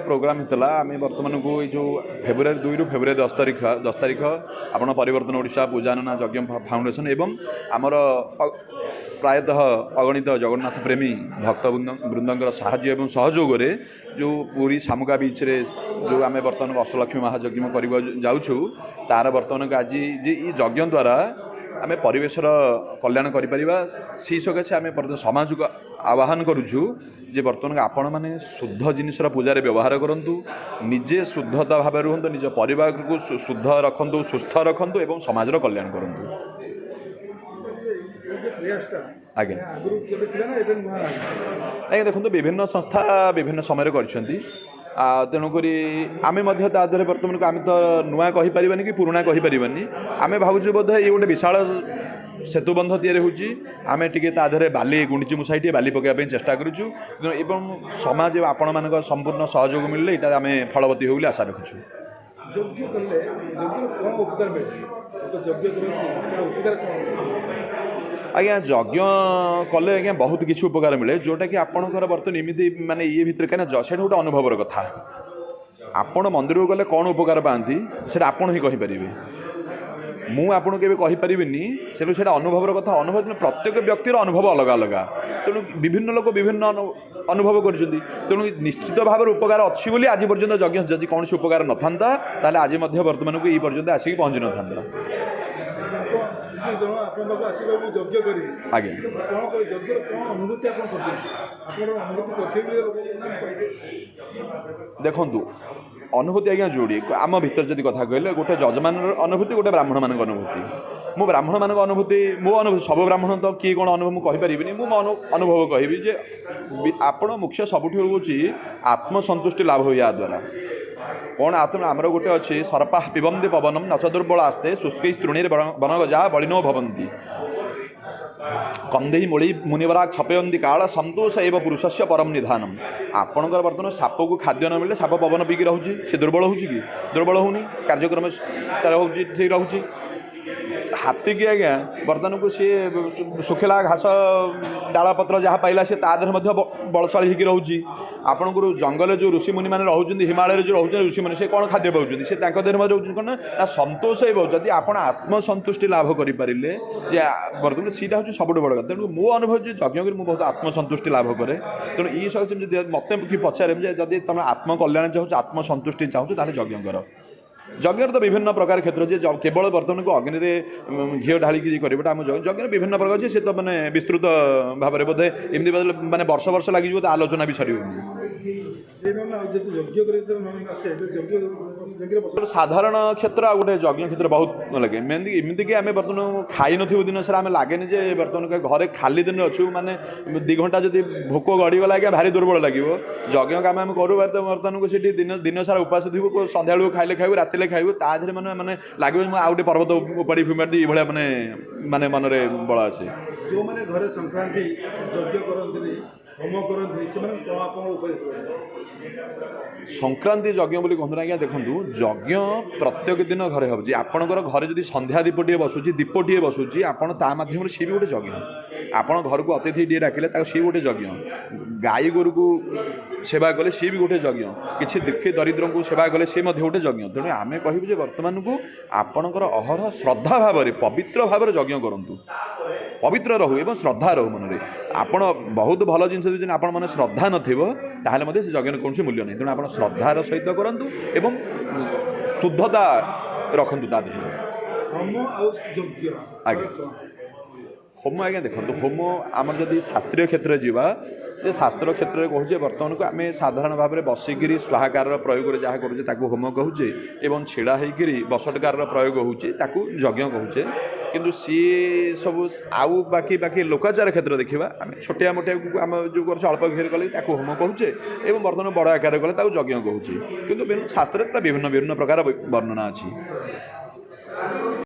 Programme होता आम बर्तमान को जो फेब्रुआरी 2 रु फेब्रुआरी 10 तारीख आपण परिवर्तन ओडिशा पूजानना यज्ञ फाउंडेशन एवं आमर प्रायतः अगणित जगन्नाथ प्रेमी भक्तवृंदर साहाय्य एवं सहयोग जो पूरी शामुका बीच रे जो आम बर्तमान अष्टलक्ष्मी महायज्ञ करवा जाऊँ तार बर्तमान आज जे यज्ञ द्वारा आम परिवेशर कल्याण करिपरिबा सी सकाशे आम समाज को आह्वान करुचु जे बर्तमान आपण मैंने शुद्ध जिनसर पूजार व्यवहार करूँ निजे शुद्धता भाव रुहतु निज परिवार को शुद्ध रखु सुस्थ रखु एवं समाजर कल्याण करूँ। आज्ञा देखो विभिन्न संस्था विभिन्न समय तेणुक आम बर्तमान आम तो नुआ कहीपर कि पुराणा कहीपर आम भावुँ बोध ये गोटे विशाल सेतुबंध तैयारी होची आमे टिके ताधरे बाली गुंडीची मुसाई टे बाली पकाइबा चेष्टा करूछु एवं समाज आपण मानक संपूर्ण सहयोग मिलले इटा आमे फलवती हो आशा रखुछु। यज्ञ कले यज्ञ कोन उपकार मिले तो यज्ञ करन उपकार कोन आज्ञा यज्ञ कले आज्ञा बहुत किसी उपकार मिले जोटा कि आपणकर बर्तमान इमिति माने ये भितर कना सेटा गोटे अनुभवर कथा आपण मंदिर को गले कौन उपकार पाती से आपण ही कहींपारे मु आपको केवे कहीपरिनी से अनुभवर कथा अनुभव प्रत्येक व्यक्तिर अनुभव अलग अलग तेणु विभिन्न लोक विभिन्न अनुभव कर तेणु निश्चित भाव उपकार अच्छी बोली आज पर्यंत यज्ञ जदि कौन उपकार न था ताले आज बर्तमान को ये पर्यंत आसिक पहुँची न था। आज्ञा देखु अनुभूति आज्ञा जोड़ी आम भीतर जब कथा कहले गोटे जजमान अनुभूति गोटे ब्राह्मण मान अनुभूति मो ब्राह्मण मान अनुभूति मो अनुभूति सब ब्राह्मण तो किए कौन अनुभव मुझे कहीपरि मो अनुभव कहि जे आपण मुख्य सबुठ हूँ आत्मसंतुष्टि लाभ हो या द्वारा कौन आत्म आमर गोटे अच्छे सर्पा पिबंदी पवनम न चतुर्बल आस्ते शुष्क तृणीर बनगजा बलिनो भवंती कंदे मूली मुनिवरा क्षपयंती काल संतोष एवं पुरुषस्य परम निधानम आपणकर बर्तमान साप को खाद्य न मिले साप पवन पीकी रोचे सी दुर्बल हो दुर्बल होनी कार्यक्रम तार हो ठीक रोचे हाथी की आज्ञा बर्तमान को सी सुखिला घास डाला पत्र जहाँ पाइला सी तादेह बलशाली होकर रोचे आपण को जंगल जो ऋषि मुनि मैंने रोचे हिमालय जो रोचे ऋषि मुनि से कौन खाद्य पाँच से देह में रोचे कौन ना संतोष जदि आप आत्मसंतुष्टि लाभ करें बर्तमान सीटा हूँ सब बड़ कथा तेणु मो अनुभव जो यज्ञ कर मुझे बहुत आत्मसंतुष्टि लाभ करे तेणु ये सब मत कि पचारे जदि तुम आत्मकल्याण चाहूँ आत्मसंतुष्टि चाहूँ ताले यज्ञ कर यज्ञ तो विभिन्न प्रकार क्षेत्र जे केवल बर्तमान को अग्नि में घी ढालिकी करवा आम यज्ञ विभिन्न प्रकार अच्छे से तो मैंने विस्तृत भाव में बोधे एमती मैंने वर्ष वर्ष लगे तो आलोचना भी सर साधारण क्षेत्र गोटे यज्ञ क्षेत्र बहुत लगे एमती कि आम बर्तमान खाई नु दिन सारा आम लगे बर्तमान घरे खाली दिन अच्छु माने 2 घंटा जब भोक गड़ीगला आज्ञा भारी दुर्बल लगे यज्ञ काम आम करूँ बर्तमान को दिन सारा उपास थी सन्ध्या खाइले खाइबू राति खाइबू ताधे मैंने लगे आउ गए पर्वत उपाड़ी फिमाड़ी ये माने मन में बल आसे जो मैंने घरे संक्रांति यज्ञ करते होम करते संक्रांति यज्ञ बोली कहते आज्ञा देखूँ यज्ञ प्रत्येक दिन घरे हम आपणकर घरे जब संध्या दीपटे बसुची दीपटे बसुची आपण ता माध्यम सी भी गोटे यज्ञ आपण घर को अतिथि टे डाकिले सी गोटे यज्ञ गाई गोरु को सेवा कले सी भी गोटे यज्ञ किसी दुखी दरिद्र को सेवा कले सी गोटे यज्ञ तेणु आम कहूँ बर्तमान को आपणकर अहरह श्रद्धा भाव में पवित्र भाव में यज्ञ करूँ पवित्र रहू एवं श्रद्धा रहू मन में आपण बहुत भल जिन आप मन श्रद्धा नाले से यज्ञ कौन मूल्य नहीं तेणु आप श्रद्धार सहित करूँ एवं शुद्धता रखु ता देह आज्ञा होम आज्ञा देखो होम आम जदि शास्त्रीय क्षेत्र में जावा शास्त्र क्षेत्र में कहूँ बर्तमान को आम साधारण भाव में बसिकी स्वाहाकार प्रयोग जहाँ करूँ होम कहूचे एवं छिड़ा होकर बसटकार प्रयोग होचे यज्ञ कहूचे किंतु सी सब आउ बाकी बाकी लोकाचार क्षेत्र देखा आम छोटिया मोटिया आम जो कर अल्प घेर कले होम कहूचे एवं बर्तमान बड़ आकार कले यज्ञ कहूचे किंतु शास्त्र विभिन्न विभिन्न प्रकार वर्णना अच्छी।